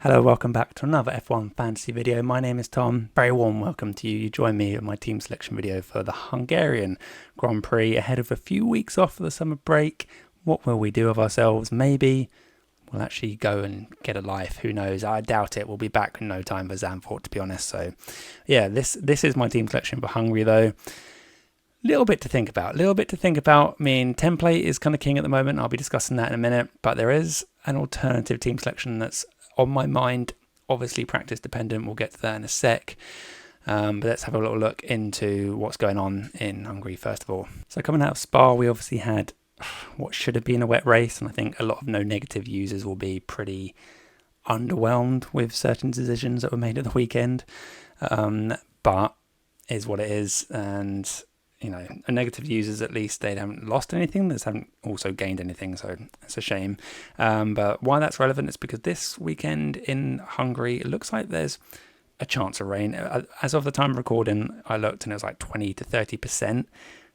Hello, welcome back to another F1 fantasy video. My name is Tom. Very warm welcome to you. You join me in my team selection video for the Hungarian Grand Prix ahead of a few weeks off for the summer break. What will we do of ourselves? Maybe we'll actually go and get a life. Who knows? I doubt it. We'll be back in no time for Zandvoort, to be honest. So, yeah, this is my team selection for Hungary, though. Little bit to think about. I mean, template is kind of king at the moment. I'll be discussing that in a minute. But there is an alternative team selection that's on my mind. Obviously, practice dependent. We'll get to that in a sec. But let's have a little look into what's going on in Hungary first of all. So coming out of Spa, we obviously had what should have been a wet race. And I think a lot of no negative users will be pretty underwhelmed with certain decisions that were made at the weekend. But is what it is. And you know, negative users, at least they haven't lost anything. They haven't also gained anything, so it's a shame. But why that's relevant is because this weekend in Hungary, it looks like there's a chance of rain. As of the time of recording, I looked and it was like 20 to 30%.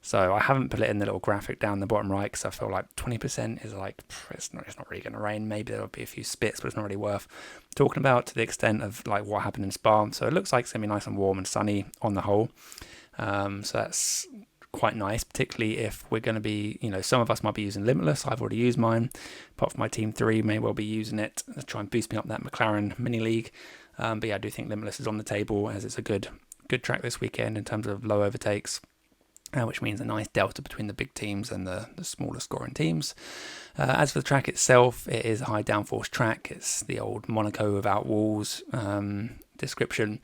So I haven't put it in the little graphic down the bottom right because I feel like 20% is like, it's not really going to rain. Maybe there'll be a few spits, but it's not really worth talking about to the extent of like what happened in Spa. So it looks like it's going to be nice and warm and sunny on the whole. So that's quite nice, particularly if we're going to be, you know, some of us might be using Limitless. I've already used mine. Apart from my Team 3, may well be using it to try and boost me up that McLaren mini league. But yeah, I do think Limitless is on the table as it's a good track this weekend in terms of low overtakes, which means a nice delta between the big teams and the smaller scoring teams. As for the track itself, it is a high downforce track. It's the old Monaco without walls description.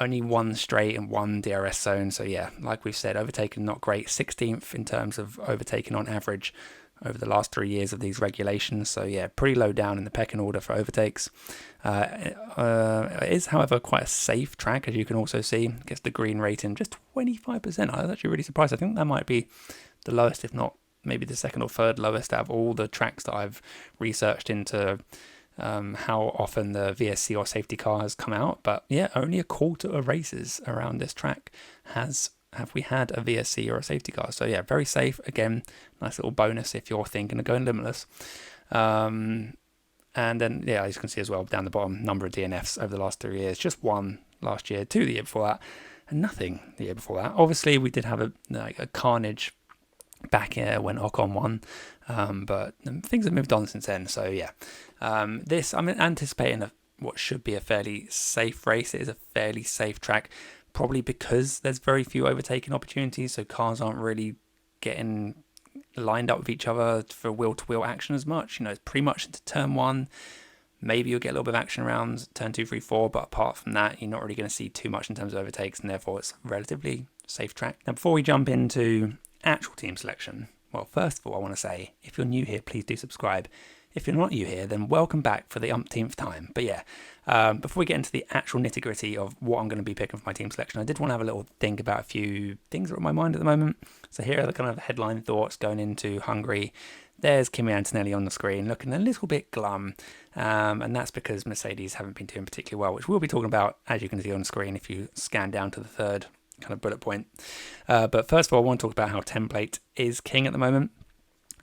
Only one straight and one DRS zone. So yeah, like we've said, overtaken not great. 16th in terms of overtaken on average over the last 3 years of these regulations. So yeah, pretty low down in the pecking order for overtakes. It is, however, quite a safe track, as you can also see. It gets the green rating just 25%. I was actually really surprised. I think that might be the lowest, if not maybe the second or third lowest out of all the tracks that I've researched into how often the VSC or safety car has come out. But yeah, only a quarter of races around this track have we had a VSC or a safety car. So yeah, very safe. Again, nice little bonus if you're thinking of going Limitless. And then yeah, as you can see as well down the bottom, number of DNFs over the last 3 years. Just one last year, 2 the year before that, and nothing the year before that. Obviously, we did have a carnage back here when Ocon won, but things have moved on since then. So yeah, I'm anticipating what should be a fairly safe race. It is a fairly safe track, probably because there's very few overtaking opportunities, so cars aren't really getting lined up with each other for wheel-to-wheel action as much. You know, it's pretty much into turn 1. Maybe you'll get a little bit of action around turn 2, 3, 4, but apart from that, you're not really going to see too much in terms of overtakes, and therefore it's a relatively safe track. Now, before we jump into actual team selection, well, first of all, I want to say, if you're new here, please do subscribe. If you're not new here, then welcome back for the umpteenth time. But yeah, before we get into the actual nitty-gritty of what I'm going to be picking for my team selection, I did want to have a little think about a few things that are on my mind at the moment. So here are the kind of headline thoughts going into Hungary. There's Kimi Antonelli on the screen looking a little bit glum, and that's because Mercedes haven't been doing particularly well, which we'll be talking about, as you can see on the screen if you scan down to the third kind of bullet point. But first of all, I want to talk about how template is king at the moment.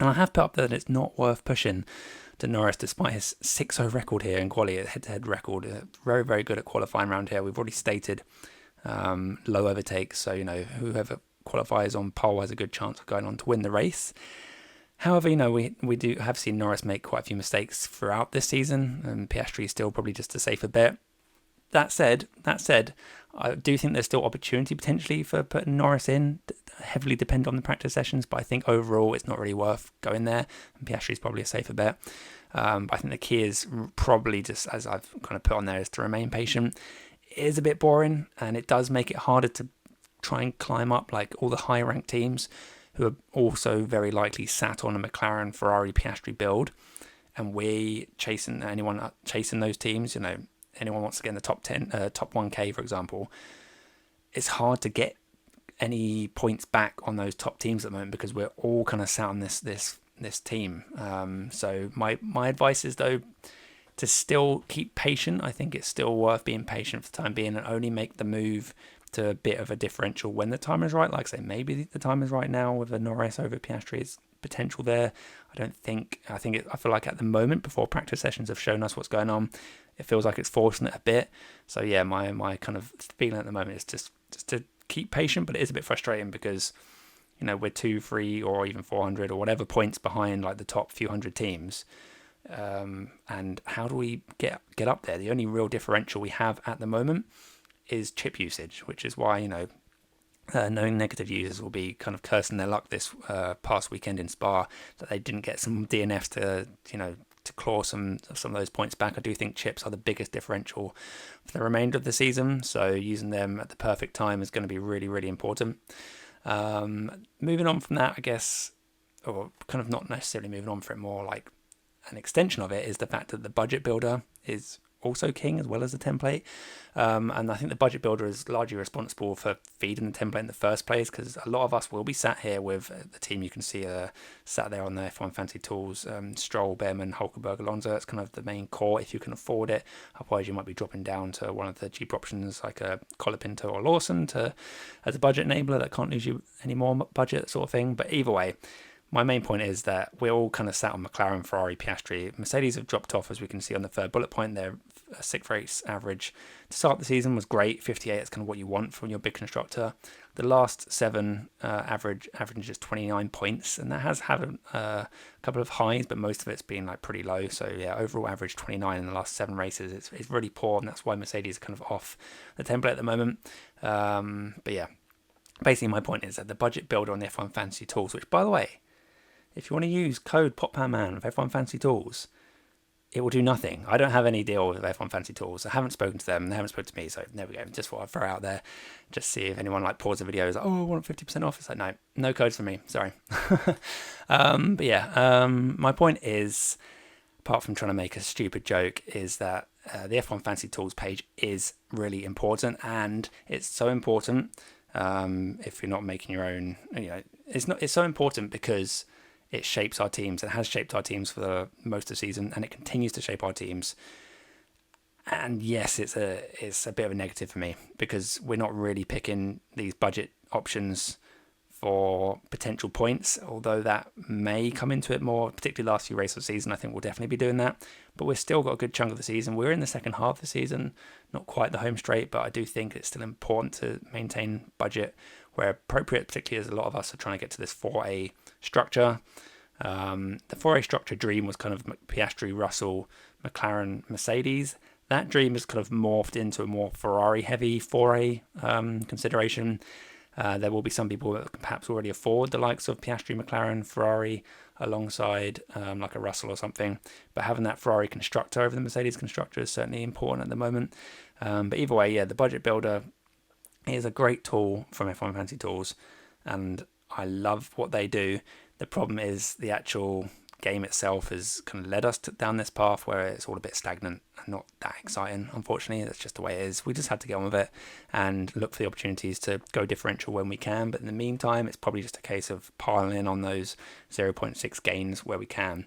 And I have put up that it's not worth pushing to Norris despite his 6-0 record here in quali, a head-to-head record. Very, very good at qualifying around here. We've already stated low overtakes, so you know whoever qualifies on pole has a good chance of going on to win the race. However, you know, we do have seen Norris make quite a few mistakes throughout this season, and Piastri is still probably just a safer bet. That said, I do think there's still opportunity potentially for putting Norris in. Heavily depend on the practice sessions, but I think overall it's not really worth going there. And Piastri is probably a safer bet. But I think the key is probably just, as I've kind of put on there, is to remain patient. It is a bit boring, and it does make it harder to try and climb up like all the high-ranked teams who are also very likely sat on a McLaren, Ferrari, Piastri build. And anyone chasing those teams, you know, anyone wants to get in the top 10, top 1K, for example, it's hard to get any points back on those top teams at the moment because we're all kind of sat on this team. So my advice is, though, to still keep patient. I think it's still worth being patient for the time being and only make the move to a bit of a differential when the time is right. Like I say, maybe the time is right now with a Norris over Piastri. It's potential there. I feel like at the moment, before practice sessions have shown us what's going on, it feels like it's forcing it a bit. So yeah, my kind of feeling at the moment is just to keep patient, but it is a bit frustrating because, you know, we're 2, 3, or even 400 or whatever points behind like the top few hundred teams. And how do we get up there? The only real differential we have at the moment is chip usage, which is why, you know, no negative users will be kind of cursing their luck this past weekend in Spa that they didn't get some DNFs to, you know, to claw some of those points back. I do think chips are the biggest differential for the remainder of the season, so using them at the perfect time is going to be really, really important. Moving on from that, I guess, or kind of not necessarily moving on from it, more like an extension of it, is the fact that the budget builder is also king as well as the template. And I think the budget builder is largely responsible for feeding the template in the first place, because a lot of us will be sat here with the team you can see sat there on the F1 Fancy Tools, Stroll, Behrman, Hulkenberg, Alonso. It's kind of the main core if you can afford it. Otherwise you might be dropping down to one of the cheap options like a Colapinto or Lawson as a budget enabler that can't lose you any more budget sort of thing. But either way, my main point is that we're all kind of sat on McLaren, Ferrari, Piastri. Mercedes have dropped off, as we can see on the third bullet point. Their 6th race average to start the season was great, 58. It's kind of what you want from your big constructor. The last 7 average just 29 points, and that has had a couple of highs, but most of it's been like pretty low. So yeah, overall average 29 in the last 7 races. It's really poor, and that's why Mercedes are kind of off the template at the moment. But yeah, basically my point is that the budget builder on the F1 Fantasy Tools, which by the way, if you want to use code POPPANMAN of F1 Fancy Tools, it will do nothing. I don't have any deal with F1 Fancy Tools. I haven't spoken to them. They haven't spoken to me. So there we go. Just thought I'd throw out there. Just see if anyone like pause the video. Is like, oh, I want 50% off. It's like, no codes for me. Sorry. But yeah, my point is, apart from trying to make a stupid joke, is that the F1 Fancy Tools page is really important. And it's so important if you're not making your own, you know, it's so important because it shapes our teams. It has shaped our teams for most of the season, and it continues to shape our teams. And yes, it's a bit of a negative for me because we're not really picking these budget options for potential points, although that may come into it more, particularly last few races of the season. I think we'll definitely be doing that. But we've still got a good chunk of the season. We're in the second half of the season, not quite the home straight, but I do think it's still important to maintain budget where appropriate, particularly as a lot of us are trying to get to this 4A structure. The 4A structure dream was kind of Piastri, Russell, McLaren, Mercedes. That dream has kind of morphed into a more Ferrari-heavy 4A consideration. There will be some people that can perhaps already afford the likes of Piastri, McLaren, Ferrari alongside like a Russell or something. But having that Ferrari constructor over the Mercedes constructor is certainly important at the moment. But either way, yeah, the budget builder is a great tool from F1 Fancy Tools, and I love what they do. The problem is the actual game itself has kind of led us down this path where it's all a bit stagnant and not that exciting. Unfortunately, that's just the way it is. We just had to get on with it and look for the opportunities to go differential when we can. But in the meantime, it's probably just a case of piling in on those 0.6 gains where we can.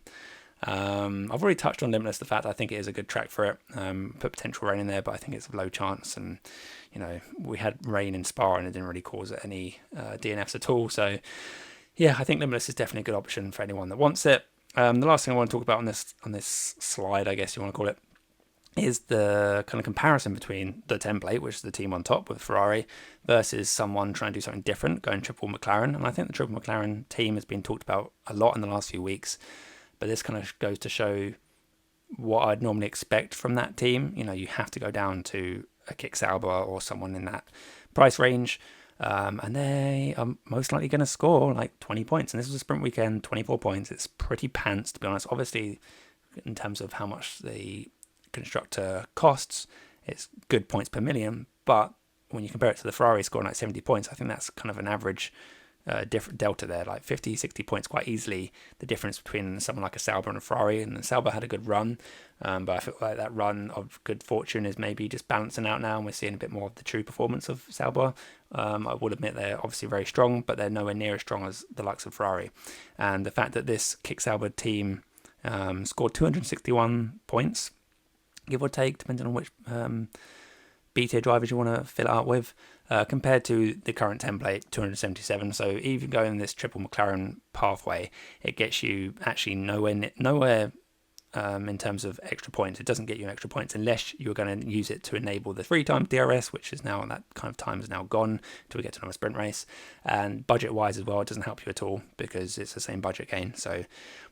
I've already touched on Limitless, the fact I think it is a good track for it. Put potential rain in there, but I think it's a low chance. And, you know, we had rain in Spa and it didn't really cause any DNFs at all. So, yeah, I think Limitless is definitely a good option for anyone that wants it. The last thing I want to talk about on this slide, I guess you want to call it, is the kind of comparison between the template, which is the team on top with Ferrari, versus someone trying to do something different, going triple McLaren. And I think the triple McLaren team has been talked about a lot in the last few weeks, but this kind of goes to show what I'd normally expect from that team. You know, you have to go down to a Kick Sauber or someone in that price range, and they are most likely going to score like 20 points. And this was a sprint weekend, 24 points. It's pretty pants, to be honest. Obviously, in terms of how much the constructor costs, it's good points per million. But when you compare it to the Ferrari scoring like 70 points, I think that's kind of an average different delta there, like 50, 60 points quite easily, the difference between someone like a Sauber and a Ferrari. And Sauber had a good run, but I feel like that run of good fortune is maybe just balancing out now, and we're seeing a bit more of the true performance of Sauber. I would admit they're obviously very strong, but they're nowhere near as strong as the likes of Ferrari. And the fact that this Kick Sauber team scored 261 points, give or take, depending on which B-tier drivers you want to fill it out with, compared to the current template, 277. So even going this triple McLaren pathway, it gets you actually nowhere in terms of extra points. It doesn't get you extra points unless you're going to use it to enable the 3 times DRS, which is now, that kind of time is now gone until we get to another sprint race. And budget wise as well, it doesn't help you at all because it's the same budget gain. So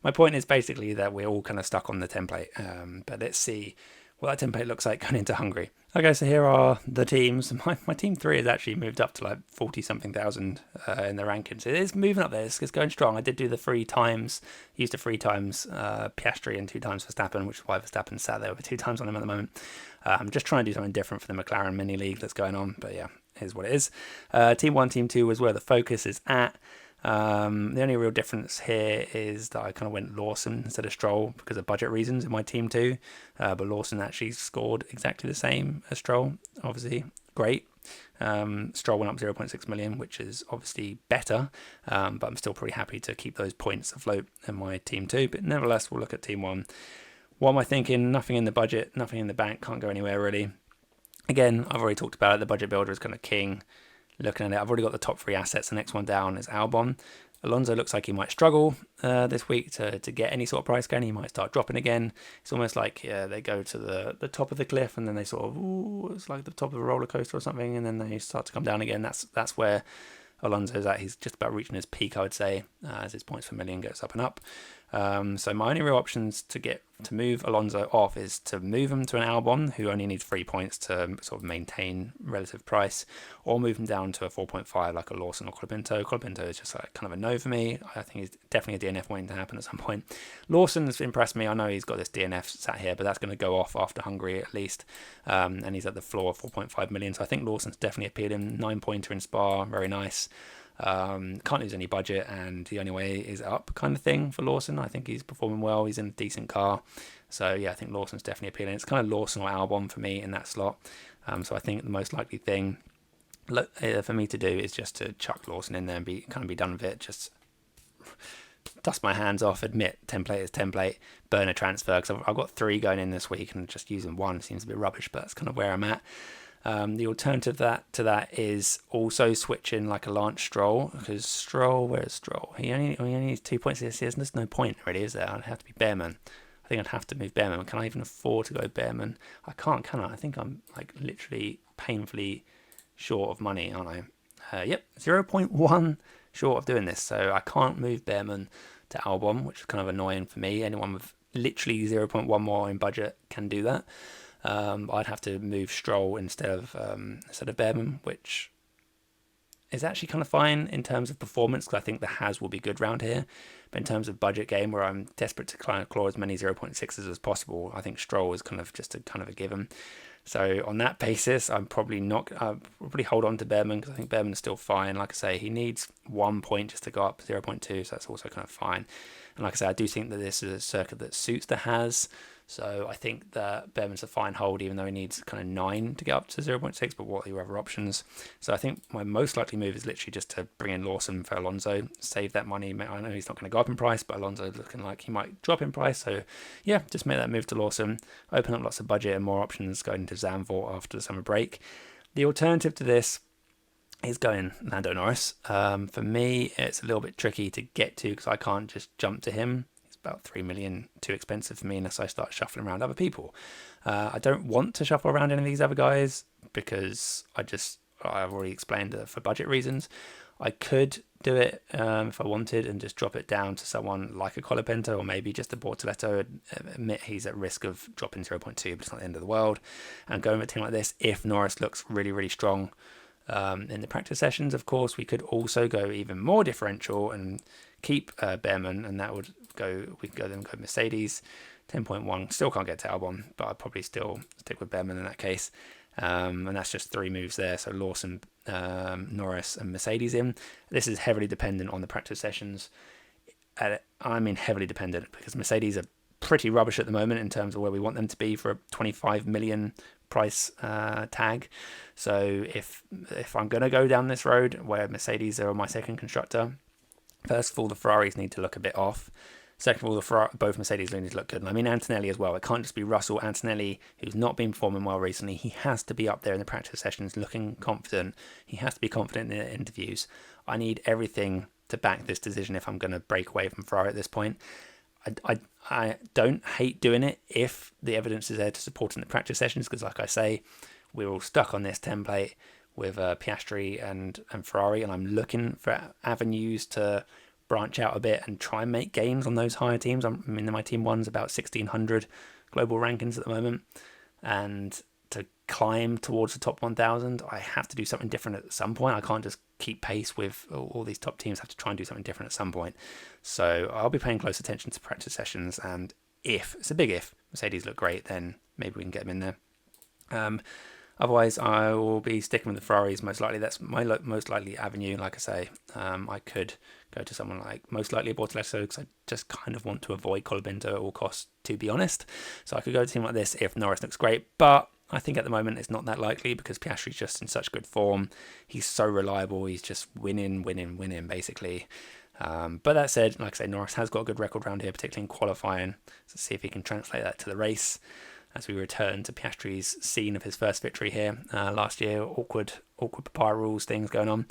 my point is basically that we're all kind of stuck on the template, but let's see what that template looks like going into Hungary. Okay, so here are the teams. My team 3 has actually moved up to like 40 something thousand in the rankings. It is moving up there. It's going strong. I did do the 3 times, used the 3 times Piastri and 2 times Verstappen, which is why Verstappen sat there with 2 times on him at the moment. I'm just trying to do something different for the McLaren mini league that's going on, but yeah, here's what it is. Team 1, Team 2 was where the focus is at. The only real difference here is that I kind of went Lawson instead of Stroll because of budget reasons in my team too, but Lawson actually scored exactly the same as Stroll. Obviously great. Stroll went up 0.6 million, which is obviously better, but I'm still pretty happy to keep those points afloat in my team too. But nevertheless, we'll look at team 1. What am I thinking? Nothing in the budget, nothing in the bank, can't go anywhere really. Again, I've already talked about it. The budget builder is kind of king. Looking at it, I've already got the top 3 assets. The next one down is Albon. Alonso looks like he might struggle this week to get any sort of price gain. He might start dropping again. It's almost like they go to the top of the cliff and then they sort of, it's like the top of a roller coaster or something, and then they start to come down again. That's where Alonso's at. He's just about reaching his peak, I would say, as his points per million goes up and up. So my only real options to move Alonso off is to move him to an Albon who only needs 3 points to sort of maintain relative price, or move him down to a 4.5 like a Lawson or Colapinto. Colapinto is just like kind of a no for me. I think he's definitely a DNF waiting to happen at some point. Lawson's impressed me. I know he's got this DNF sat here, but that's going to go off after Hungary at least, and he's at the floor of 4.5 million. So I think Lawson's definitely appealing. 9-pointer in Spa, very nice. Can't lose any budget, and the only way is up kind of thing for Lawson. I think he's performing well. He's in a decent car. So yeah, I think Lawson's definitely appealing. It's kind of Lawson or Albon for me in that slot. So I think the most likely thing for me to do is just to chuck Lawson in there and be done with it. Just dust my hands off, admit template is template, burn a transfer, because I've got 3 going in this week and just using 1 seems a bit rubbish, but that's kind of where I'm at. The alternative to that is also switching like a Lance Stroll, because where's Stroll? He only needs 2 points this season. There's no point really, is there? I'd have to be Bearman. I think I'd have to move Bearman. Can I even afford to go Bearman? I can't, can I? I think I'm like literally painfully short of money, aren't I? Yep, 0.1 short of doing this, so I can't move Bearman to Albon, which is kind of annoying for me. Anyone with literally 0.1 more in budget can do that. I'd have to move Stroll instead of Bearman, which is actually kind of fine in terms of performance, because I think the Haas will be good round here. But in terms of budget game, where I'm desperate to kind of claw as many 0.6s as possible, I think Stroll is kind of just a given. So on that basis, I'll probably hold on to Bearman, because I think Bearman is still fine. Like I say, he needs 1 point just to go up 0.2, so that's also kind of fine. And like I say, I do think that this is a circuit that suits the Haas. So I think that Bearman's a fine hold, even though he needs kind of 9 to get up to 0.6, but what are your other options? So I think my most likely move is literally just to bring in Lawson for Alonso, save that money. I know he's not going to go up in price, but Alonso's looking like he might drop in price. So yeah, just make that move to Lawson, open up lots of budget and more options going into Zandvoort after the summer break. The alternative to this is going Lando Norris. For me, it's a little bit tricky to get to because I can't just jump to him. About 3 million too expensive for me unless I start shuffling around other people. I don't want to shuffle around any of these other guys because I've already explained for budget reasons. I could do it if I wanted and just drop it down to someone like a Colapinto or maybe just a Bortoletto, admit he's at risk of dropping 0.2, but it's not the end of the world, and going with a team like this if Norris looks really, really strong. In the practice sessions, of course, we could also go even more differential and keep Bearman, and that would we could go Mercedes 10.1. Still can't get to Albon, but I'd probably still stick with Bearman in that case. And that's just 3 moves there. So Lawson, Norris, and Mercedes in. This is heavily dependent on the practice sessions. I mean heavily dependent because Mercedes are pretty rubbish at the moment in terms of where we want them to be for a 25 million price tag. So if I'm going to go down this road where Mercedes are my second constructor, first of all, the Ferraris need to look a bit off. Second of all, both Mercedes need to look good. And I mean Antonelli as well. It can't just be Russell. Antonelli, who's not been performing well recently, he has to be up there in the practice sessions looking confident. He has to be confident in the interviews. I need everything to back this decision if I'm going to break away from Ferrari at this point. I don't hate doing it if the evidence is there to support in the practice sessions, because like I say, we're all stuck on this template with Piastri and Ferrari, and I'm looking for avenues to branch out a bit and try and make gains on those higher teams. I mean, my team one's about 1,600 global rankings at the moment, and to climb towards the top 1,000, I have to do something different at some point. I can't just keep pace with all these top teams. I have to try and do something different at some point. So I'll be paying close attention to practice sessions, and if, it's a big if, Mercedes look great, then maybe we can get them in there. Otherwise, I will be sticking with the Ferraris most likely. That's my most likely avenue. Like I say, I could go to someone like most likely a Bortolesso, because I just kind of want to avoid Colapinto at all costs, to be honest. So I could go to a team like this if Norris looks great, but I think at the moment it's not that likely because Piastri's just in such good form. He's so reliable. He's just winning, basically. But that said, like I say, Norris has got a good record round here, particularly in qualifying. So see if he can translate that to the race as we return to Piastri's scene of his first victory here last year. Awkward papaya rules things going on.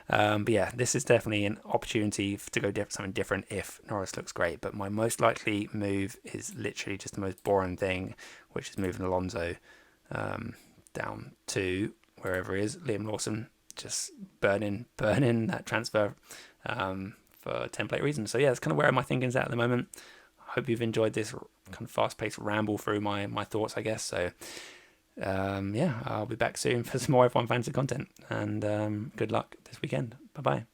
But yeah, this is definitely an opportunity to go something different if Norris looks great. But my most likely move is literally just the most boring thing, which is moving Alonso down to wherever he is, Liam Lawson, just burning that transfer for template reasons. So yeah, that's kind of where my thinking's at the moment. I hope you've enjoyed this kind of fast-paced ramble through my thoughts, I guess. So yeah, I'll be back soon for some more F1 fantasy content, and good luck this weekend. Bye bye.